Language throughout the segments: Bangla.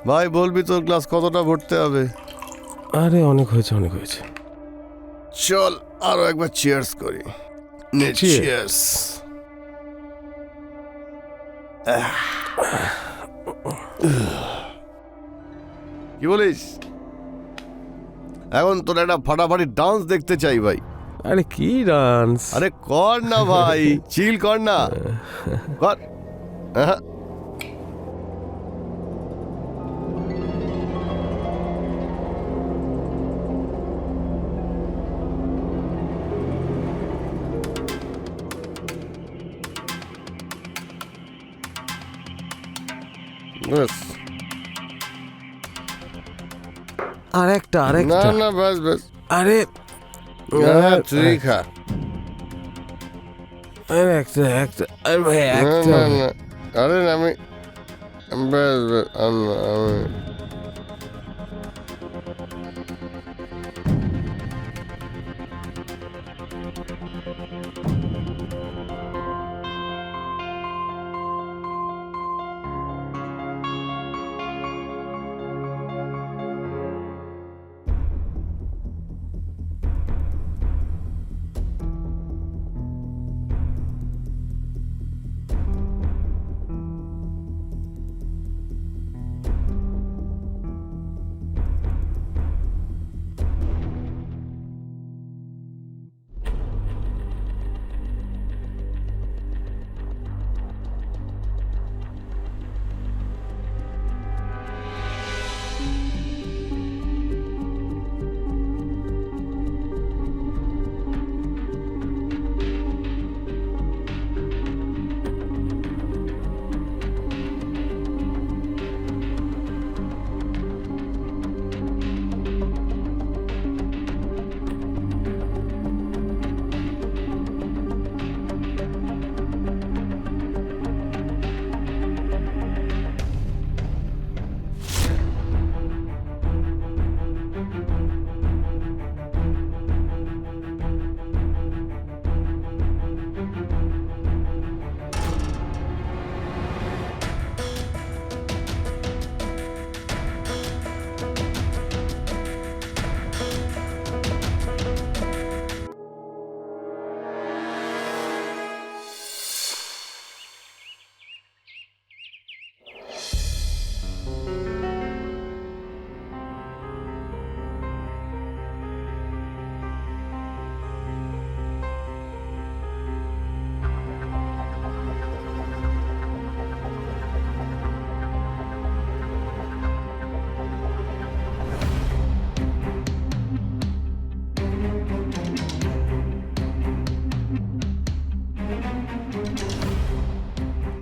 ভাই বলবি তোর গ্লাস কতটা ভরতে হবে? আরে অনেক হয়েছে, অনেক হয়েছে। চল আরো একবার চিয়ার্স করি। চিয়ার্স। কি বলিস? এখন তোর একটা ফাটাফাটি ডান্স দেখতে চাই ভাই। আরে কি ডান্স? আরে কর না ভাই, চিল কর না, কর। আরেকটা না আরেকটা। না ব্যাস ব্যাস। আরে তুই খা। আরে একটা একটা। আরে ভাই একটা। না না, আরে আমি ব্যাস ব্যাস আমি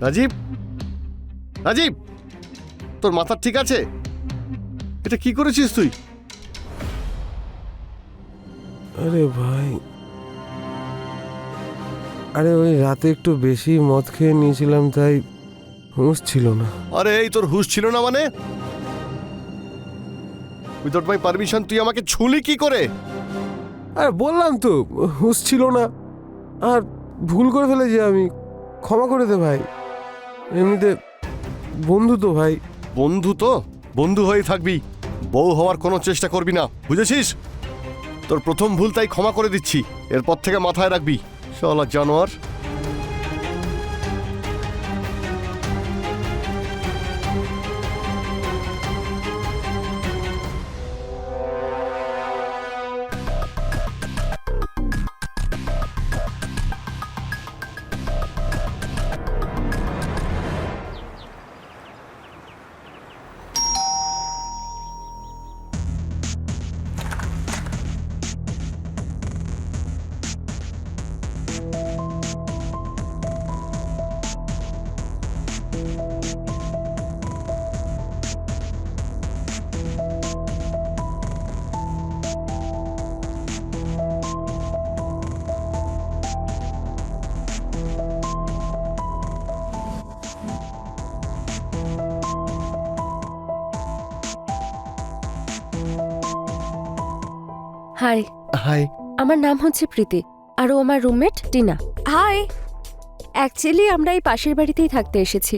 রাজীব, রাজীব, তোর মাথা ঠিক আছে? এটা কি করেছিস তুই? আরে ভাই, আরে ওই রাতে একটু বেশি মদ খেয়ে নিয়েছিলাম, তাই হুঁশ ছিল না। আরে এই তোর হুঁশ ছিল না মানে? উইদাউট মাই পারমিশন তুই আমাকে ছুলি কি করে? আরে বললাম তো হুঁশ ছিল না, আর ভুল করে ফেলেছি আমি, ক্ষমা করে দে ভাই। এমনিতে বন্ধু তো ভাই। বন্ধু তো বন্ধু হয়ে থাকবি, বউ হওয়ার কোনো চেষ্টা করবি না, বুঝেছিস? তোর প্রথম ভুল, তাই ক্ষমা করে দিচ্ছি। এরপর থেকে মাথায় রাখবি, শালা জানোয়ার। Hi, hi. আমার নাম হচ্ছে প্রীতি, আর ও আমার রুমমেট টিনা। হাই, অ্যাকচুয়ালি আমরা এই পাশের বাড়িতেই থাকতে এসেছি,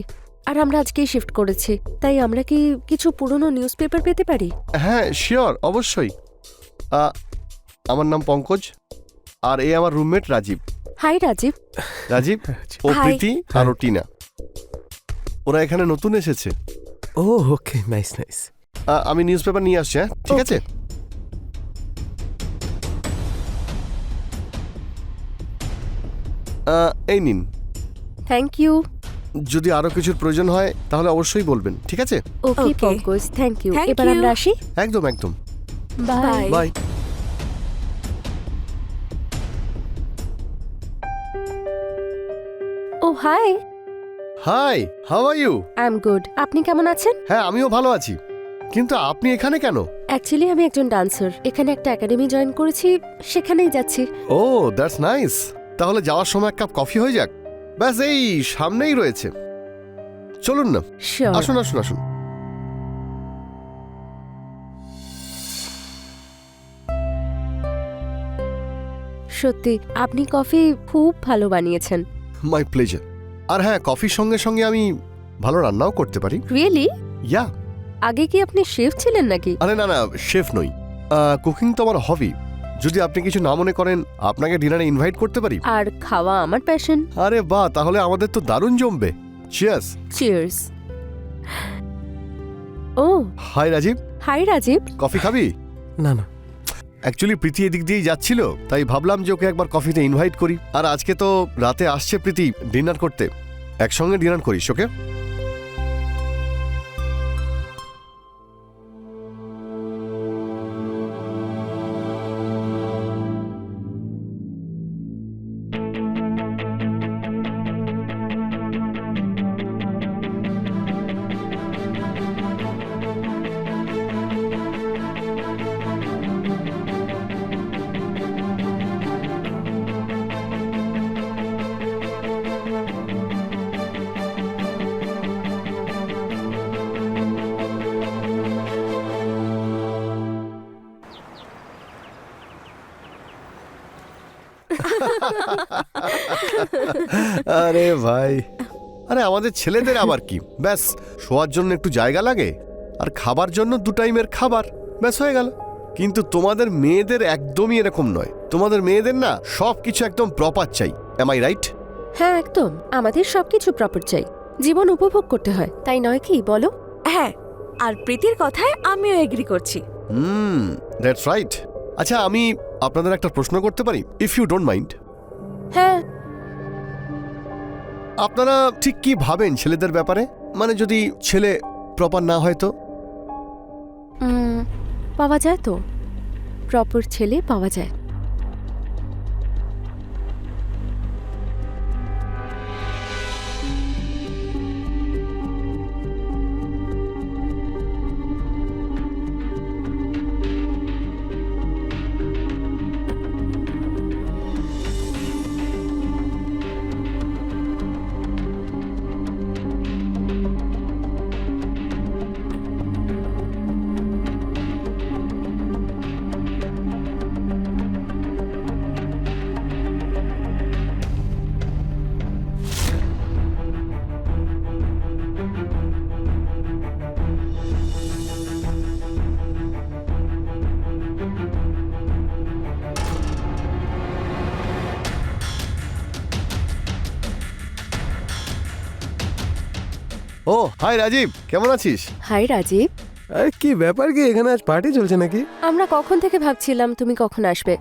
আর আমরা আজকেই শিফট করেছি। তাই আমরা কি কিছু পুরনো নিউজ পেপার পেতে পারি? হ্যাঁ শিওর, অবশ্যই। আমার নাম পঙ্কজ, আর এ আমার রুমমেট রাজীব। হাই রাজীব। রাজীব, ও Hi. প্রীতি আর ও টিনা। ওরা এখানে নতুন এসেছে। ও ওকে, নাইস নাইস। আমি নিউজ পেপার নিয়ে আসছি, হ্যাঁ ঠিক আছে। এই নিন। Thank you. যদি আরো কিছুর প্রয়োজন হয় তাহলে অবশ্যই বলবেন, ঠিক আছে? Okay Okay. Pankaj, thank you. Thank এবার you. আমরা আসি। একদম একদম। বাই। Bye. বাই। ও hi. Hi, how are you? I am good. আপনি কেমন আছেন? হ্যাঁ আমিও ভালো আছি, কিন্তু আপনি এখানে কেন? অ্যাকচুয়ালি আমি একজন ডান্সার, এখানে একটা একাডেমি জয়েন করেছি, সেখানেই যাচ্ছি। ও দ্যাটস নাইস। তাহলে যাওয়ার সময় এক কাপ কফি হয়ে যাক। ব্যাস, এই সামনেই রয়েছে। চলুন না, শিওর। আসুন আসুন আসুন। সত্যি আপনি কফি খুব ভালো বানিয়েছেন। My pleasure. আর হ্যাঁ, কফির সঙ্গে সঙ্গে আমি ভালো রান্নাও করতে পারি। রিয়েলি? ইয়া। আগে কি আপনি শেফ ছিলেন নাকি? আরে না না, শেফ নই। কুকিং তো আমার হবি। যদি আপনি কিছু না মনে করেন, আপনাকে ডিনারে ইনভাইট করতে পারি। আর খাওয়া আমার প্যাশন। আরে বাহ, তাহলে আমাদের তো দারুণ জমবে। চিয়ার্স। চিয়ার্স। ও hi Rajiv, hi Rajiv. Coffee খাবি? না না, অ্যাকচুয়ালি প্রীতি এদিক দিয়েই যাচ্ছিল, তাই ভাবলাম যে ওকে একবার কফিতে ইনভাইট করি। আর আজকে তো রাতে আসছে প্রীতি ডিনার করতে, একসঙ্গে ডিনার করিস ওকে? আরে ভাই, আরে আমাদের ছেলেদের আবার কি, ব্যাস শোয়ার জন্য একটু জায়গা লাগে আর খাবার জন্য 2 টাইমের খাবার, ব্যাস হয়ে গেল। কিন্তু তোমাদের মেয়েদের একদমই এরকম নয়। তোমাদের মেয়েদের না সব কিছু একদম প্রপার চাই। Am I right? হ্যাঁ একদম, আমাদের সবকিছু প্রপার চাই। জীবন উপভোগ করতে হয়, তাই নয় কি বলো? হ্যাঁ, আর প্রীতির কথায় আমিও এগ্রি করছি। That's right. আচ্ছা, আমি আপনাদের একটা প্রশ্ন করতে পারি, ইফ ইউ ডোন্ট মাইন্ড? হ্যাঁ। আপনারা ঠিক কি ভাবেন ছেলেদের ব্যাপারে? মানে যদি ছেলে প্রপার না হয় তো? পাওয়া যায় তো, প্রপার ছেলে পাওয়া যায়। ও হাই রাজীব, কেমন আছিস? হাই রাজীব। আরে কি ব্যাপার, কি এখানে আজ পার্টি চলছে নাকি? আমরা কখন থেকে ভাবছিলাম তুমি কখন আসবে।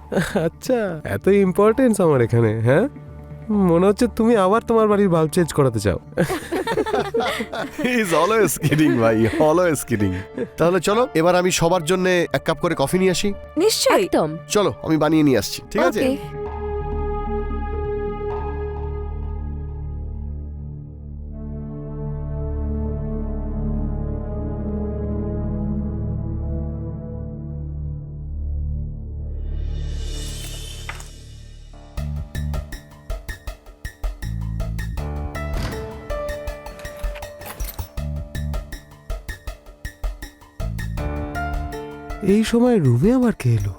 আচ্ছা, এত ইম্পর্টেন্স আমার এখানে? হ্যাঁ, মনে হচ্ছে তুমি আবার তোমার বাড়ির বাল্ব চেঞ্জ করাতে চাও। হি ইজ অলওয়েজ কিডিং ভাই, অলওয়েজ কিডিং। তাহলে চলো এবার আমি সবার জন্য 1 কাপ করে কফি নিয়ে আসি। নিশ্চয়ই। একদম। চলো আমি বানিয়ে নিয়ে আসছি, ঠিক আছে? ওকে। এই সময় রুমে আবার কে এলো?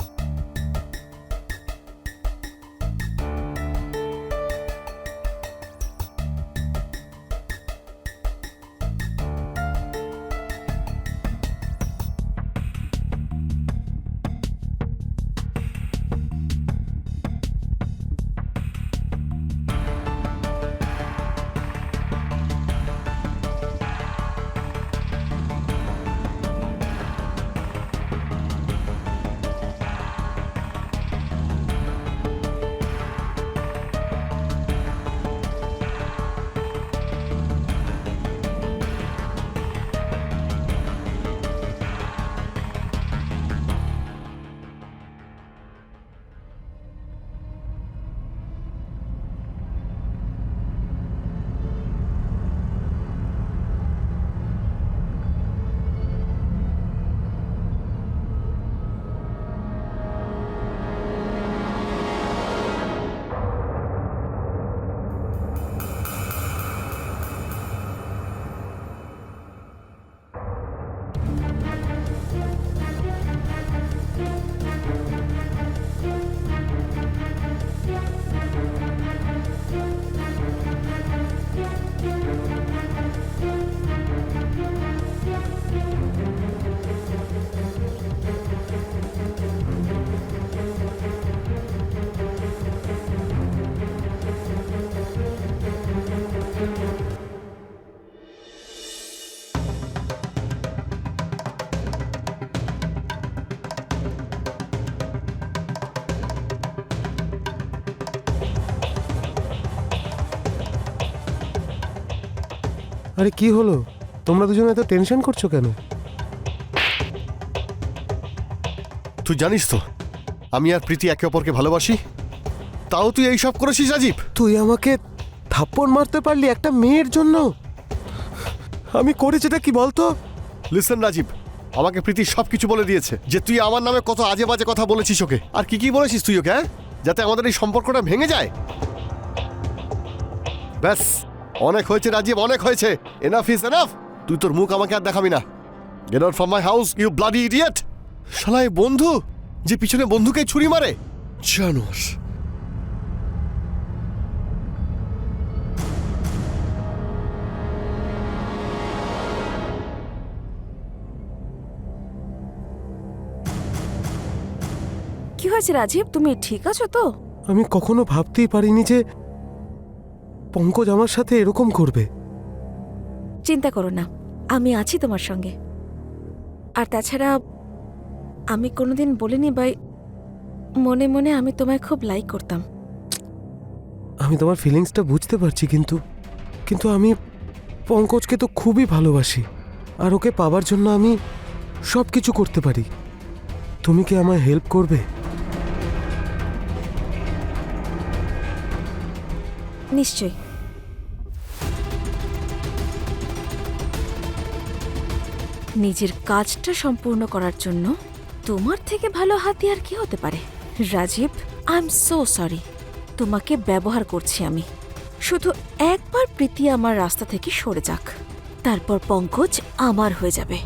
আরে কি হলো, তোমরা দুজনে এত টেনশন করছো কেন? তুই জানিস তো আমি আর প্রীতি একে অপরকে ভালোবাসি, তাও তুই এইসব করেছিস রাজীব। তুই আমাকে থাপ্পড় মারতে পারলি একটা মেয়ের জন্য? আমি করেছিটা কি বলতো? লিসেন রাজীব, আমাকে প্রীতি সব কিছু বলে দিয়েছে যে তুই আমার নামে কত আজে বাজে কথা বলেছিস ওকে। আর কি কি বলেছিস তুই ওকে, হ্যাঁ? যাতে আমাদের এই সম্পর্কটা ভেঙে যায়। ব্যাস, অনেক হয়েছে রাজীব, অনেক হয়েছে। Enough is enough. তুই তোর মুখ আমাকে আর দেখাবি না। Get out from my house you bloody idiot. শালা এই বন্ধু যে পিছনে বন্ধুকে ছুরি মারে, জানোস। কি হয়েছে রাজীব, তুমি ঠিক আছো তো? আমি কখনো ভাবতেই পারিনি যে পঙ্কজ আমার সাথে এরকম করবে। চিন্তা করো না, আমি আছি তোমার সঙ্গে। আর তাছাড়া আমি কোনোদিন বলিনি ভাই, মনে মনে আমি তোমায় খুব লাইক করতাম। আমি তোমার ফিলিংসটা বুঝতে পারছি, কিন্তু আমি পঙ্কজকে তো খুবই ভালোবাসি, আর ওকে পাবার জন্য আমি সব কিছু করতে পারি। তুমি কি আমায় হেল্প করবে? নিশ্চয়ই। নিজের কাজটা সম্পূর্ণ করার জন্য তোমার থেকে ভালো হাতিয়ার কি হতে পারে? Rajiv, I am so sorry, তোমাকে ব্যবহার করছি আমি। শুধু একবার প্রীতি আমার রাস্তা থেকে সরে যাক, তারপর পঙ্কজ আমার হয়ে যাবে।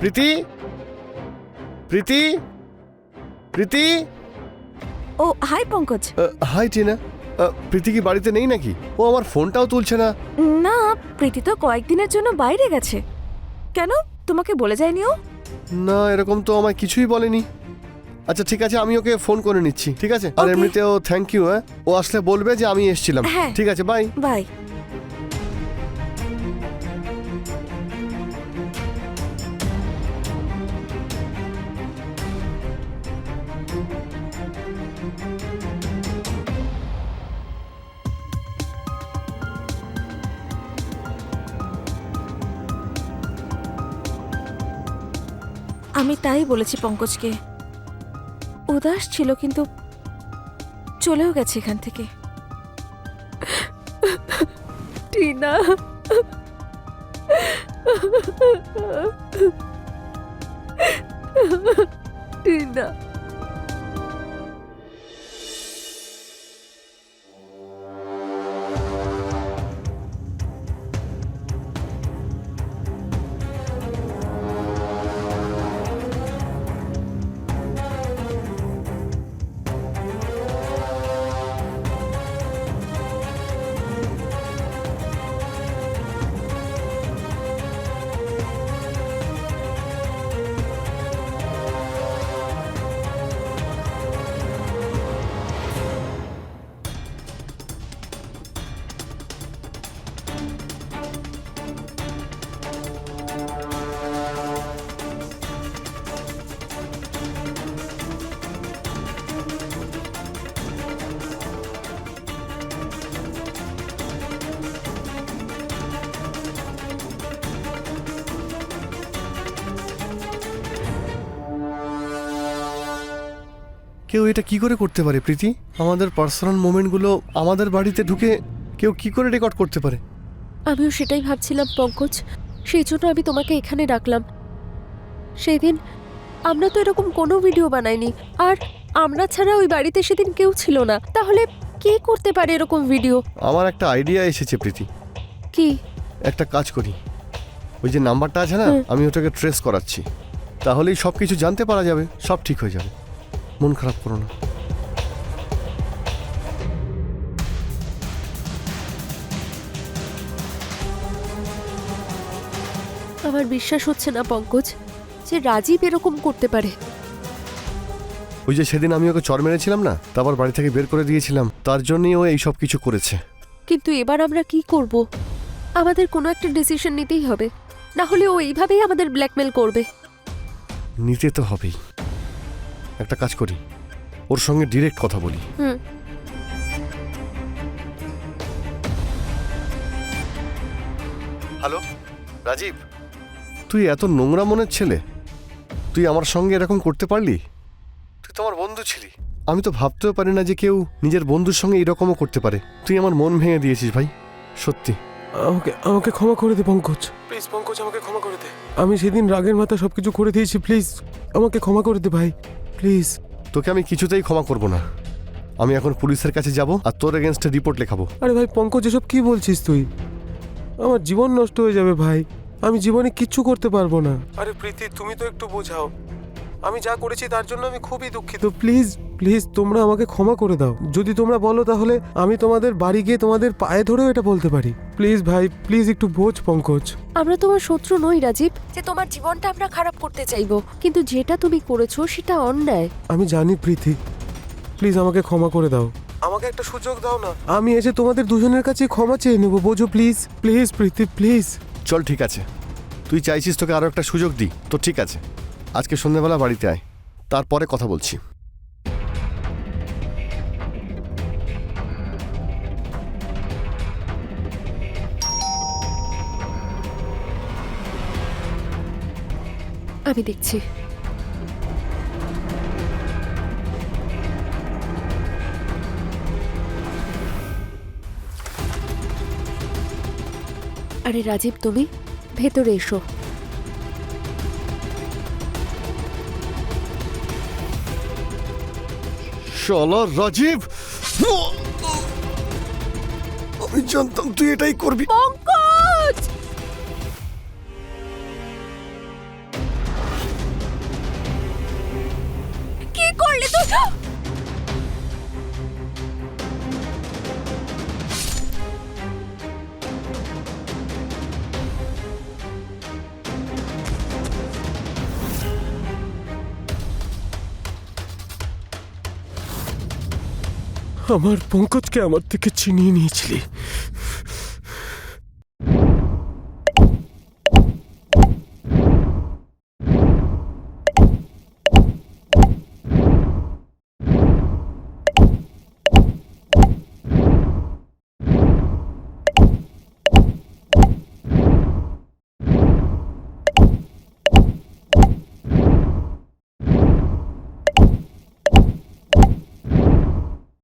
প্রীতি, প্রীতি, প্রীতি। ও হাই পঙ্কজ। হাই টিনা। প্রীতি কি বাড়িতে নেই নাকি? ও আমার ফোনটাও তুলছে না। না, প্রীতি তো কয়েকদিনের জন্য বাইরে গেছে। কেন, তোমাকে বলে যায়নি ও? না, এরকম তো আমায় কিছুই বলেনি। আচ্ছা ঠিক আছে, আমি ওকে ফোন করে নিচ্ছি, ঠিক আছে? আর Okay. এমনিতেও থ্যাংক ইউ। হ্যাঁ, ও আসলে বলবে যে আমি এসেছিলাম। হ্যাঁ। ঠিক আছে, বাই। বাই। আমি তাই বলেছি পঙ্কজকে, উদাস ছিল কিন্তু চলেও গেছে এখান থেকে। টিনা, টিনা। কেউ এটা কি করে করতে পারে প্রীতি? আমাদের পার্সোনাল মোমেন্টগুলো আমাদের বাড়িতে ঢুকে কেউ কি করে রেকর্ড করতে পারে? আমিও সেটাই ভাবছিলাম পঙ্কজ, সেই জন্য আমি তোমাকে এখানে ডাকলাম। সেই দিন আমরা তো এরকম কোনো ভিডিও বানাইনি, আর আমরা ছাড়া ওই বাড়িতে সেদিন কেউ ছিল না। তাহলে কে করতে পারে এরকম ভিডিও? আমার একটা আইডিয়া এসেছে প্রীতি। কি? একটা কাজ করি, ওই যে নাম্বারটা আছে না, আমি ওটাকে ট্রেস করাচ্ছি, তাহলেই সব কিছু জানতে পারা যাবে, সব ঠিক হয়ে যাবে। মন খারাপ করো না। আমার বিশ্বাস হচ্ছে না পঙ্কজ যে রাজীব এরকম করতে পারে। ওই যে সেদিন আমি ওকে চর মেরেছিলাম না, তারপর বাড়ি থেকে বের করে দিয়েছিলাম, তার জন্যই ও এই সব কিছু করেছে। কিন্তু এবার আমরা কি করব? আমাদের কোনো একটা ডিসিশন নিতেই হবে, না হলে ও এইভাবেই আমাদের ব্ল্যাকমেল করবে। নিতে তো হবেই। একটা কাজ করি, ওর সঙ্গে ডিরেক্ট কথা বলি। হুম। হ্যালো রাজীব, তুই এত নোংরা মনের ছেলে, তুই আমার সঙ্গে এরকম করতে পারলি? তুই তো আমার বন্ধু ছিলি, আমি তো ভাবতেও পারি না যে কেউ নিজের বন্ধুর সঙ্গে এরকমও করতে পারে। তুই আমার মন ভেঙে দিয়েছিস ভাই, সত্যি। আমাকে আমাকে ক্ষমা করে দে পঙ্কজ, প্লিজ পঙ্কজ, আমাকে ক্ষমা করে দে। আমি সেদিন রাগের মাথা সবকিছু করে দিয়েছি, প্লিজ আমাকে ক্ষমা করে দে ভাই, প্লিজ। তোকে আমি কিছুতেই ক্ষমা করব না। আমি এখন পুলিশের কাছে যাব আর তোর এগেনস্টে রিপোর্ট লেখাবো। আরে ভাই পঙ্কজ, এসব কি বলছিস তুই? আমার জীবন নষ্ট হয়ে যাবে ভাই, আমি জীবনে কিচ্ছু করতে পারবো না। আরে প্রীতি, তুমি তো একটু বোঝাও, আমি যা করেছি তার জন্য আমি খুবই দুঃখিত। প্লিজ প্লিজ তোমরা আমাকে ক্ষমা করে দাও। যদি তোমরা বলো তাহলে আমি তোমাদের বাড়ি গিয়ে তোমাদের পায়ে ধরেও এটা বলতে পারি। প্লিজ ভাই, প্লিজ একটু বোঝ পঙ্কজ। আমরা তোমার শত্রু নই রাজীব, যে তোমার জীবনটা আমরা খারাপ করতে চাইবো, কিন্তু যেটা তুমি করেছো সেটা অন্যায়। আমি জানি প্রীতি, প্লিজ আমাকে ক্ষমা করে দাও, আমাকে একটা সুযোগ দাও না। আমি এসে তোমাদের দুজনের কাছে ক্ষমা চেয়ে নেবো, বোঝো? Please please Preeti, please. চল ঠিক আছে, তুই চাইছিস তোকে আরও একটা সুযোগ দিই, তো ঠিক আছে, আজকে সন্ধ্যেবেলা বাড়িতে আয়, তারপরে কথা বলছি। আমি দেখছি। আরে রাজীব, তুমি ভেতরে এসো। শালা রাজীব, আমি জানতাম তুই এটাই করবি। পঙ্কজ! কি করলে তুই? আমার পঙ্কজকে আমার থেকে ছিনিয়ে নিয়েছিলি।